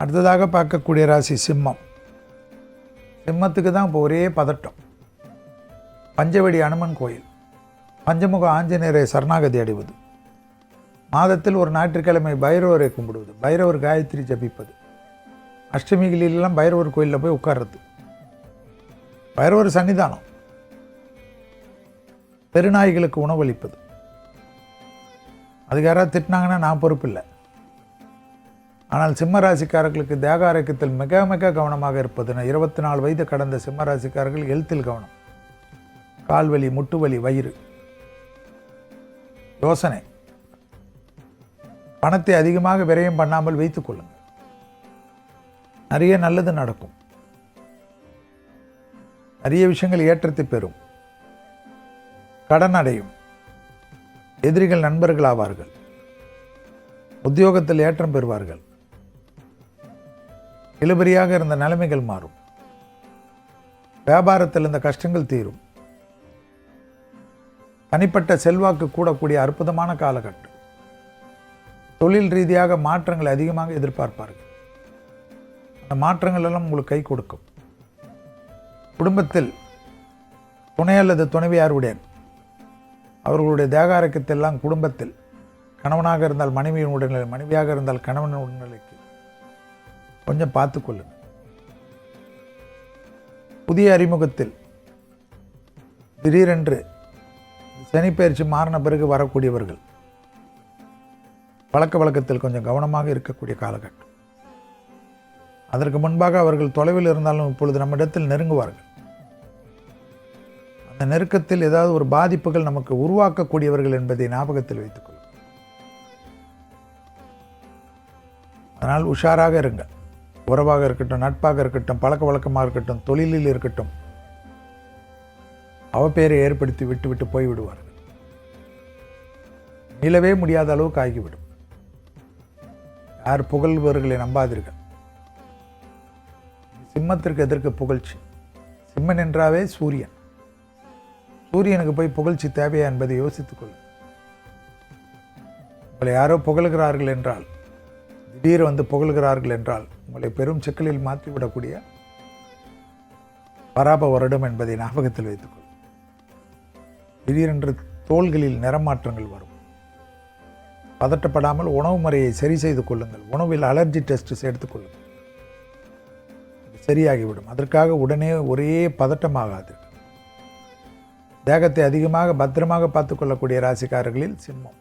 அடுத்ததாக பார்க்கக்கூடிய ராசி சிம்மம். சிம்மத்துக்கு தான் இப்போ ஒரே பதட்டம். பஞ்சவடி அனுமன் கோயில், பஞ்சமுக ஆஞ்சநேயரை சரணாகதி அடைவது, மாதத்தில் ஒரு ஞாயிற்றுக்கிழமை பைரவரை கும்பிடுவது, பைரவர் காயத்ரி ஜபிப்பது, அஷ்டமிகளிலெல்லாம் பைரவர் கோயிலில் போய் உட்கார்றது, பைரவர் சன்னிதானம், பெருநாய்களுக்கு உணவளிப்பது. அதுக்கு யாராவது திட்டினாங்கன்னா நான் பொறுப்பில்லை. ஆனால் சிம்ம ராசிக்காரர்களுக்கு தேக ஆரோக்கியத்தில் மிக மிக கவனமாக இருப்பது. 24 வயது கடந்த சிம்ம ராசிக்காரர்கள் ஹெல்த்தில் கவனம். கால்வலி, முட்டுவலி, வயிறு, யோசனை. பணத்தை அதிகமாக விரயம் பண்ணாமல் வைத்துக் கொள்ளுங்கள். நிறைய நல்லது நடக்கும். நிறைய விஷயங்கள் ஏற்றத்தை பெறும். கடன் அடையும். எதிரிகள் நண்பர்கள் ஆவார்கள். உத்தியோகத்தில் ஏற்றம் பெறுவார்கள். இழுபறியாக இருந்த நிலைமைகள் மாறும். வியாபாரத்தில் இருந்த கஷ்டங்கள் தீரும். தனிப்பட்ட செல்வாக்கு கூடக்கூடிய அற்புதமான காலகட்டம். தொழில் ரீதியாக மாற்றங்களை அதிகமாக எதிர்பார்ப்பார்கள். அந்த மாற்றங்கள் எல்லாம் உங்களுக்கு கை கொடுக்கும். குடும்பத்தில் துணை அல்லது துணைவியாருடன் அவர்களுடைய தேக ஆரோக்கியத்தெல்லாம் குடும்பத்தில் கணவனாக இருந்தால் மனைவியின் உடல்நிலை, மனைவியாக இருந்தால் கணவனின் உடல்நிலைக்கு கொஞ்சம் பார்த்துக்கொள்ளுங்கள். புதிய அறிமுகத்தில் திடீரென்று சனிப்பெயர்ச்சி மாறின பிறகு வரக்கூடியவர்கள் பழக்க வழக்கத்தில் கொஞ்சம் கவனமாக இருக்கக்கூடிய காலகட்டம். அதற்கு முன்பாக அவர்கள் தொலைவில் இருந்தாலும் இப்பொழுது நம்மிடத்தில் நெருங்குவார்கள். அந்த நெருக்கத்தில் ஏதாவது ஒரு பாதிப்புகள் நமக்கு உருவாக்கக்கூடியவர்கள் என்பதை ஞாபகத்தில் வைத்துக் கொள்ளுங்கள். அதனால் உஷாராக இருங்கள். உறவாக இருக்கட்டும், நட்பாக இருக்கட்டும், பழக்க வழக்கமாக இருக்கட்டும், தொழிலில் இருக்கட்டும், அவப்பெயரை ஏற்படுத்தி விட்டு போய்விடுவார்கள். மீளவே முடியாத அளவுக்கு ஆகிவிடும். யார் புகழ்பவர்களை நம்பாதீர்கள். சிம்மத்திற்கு எதற்கு புகழ்ச்சி? சிம்மன் என்றாவே சூரியன். சூரியனுக்கு போய் புகழ்ச்சி தேவையா என்பதை யோசித்துக் கொள்ளுங்கள். உங்களை யாரோ புகழ்கிறார்கள் என்றால், திடீர் வந்து புகழ்கிறார்கள் என்றால் உங்களை பெரும் சிக்கலில் மாற்றிவிடக்கூடிய பராப வருடம் என்பதை ஞாபகத்தில் வைத்துக்கொள்ளும். திடீரென்று தோள்களில் நிறமாற்றங்கள் வரும். பதட்டப்படாமல் உணவு முறையை சரி செய்து கொள்ளுங்கள். உணவில் அலர்ஜி டெஸ்ட் எடுத்துக்கொள்ளுங்கள். சரியாகிவிடும். அதற்காக உடனே ஒரே பதட்டமாகாது. தேகத்தை அதிகமாக பத்திரமாக பார்த்துக்கொள்ளக்கூடிய ராசிக்காரர்களில் சிம்மம்.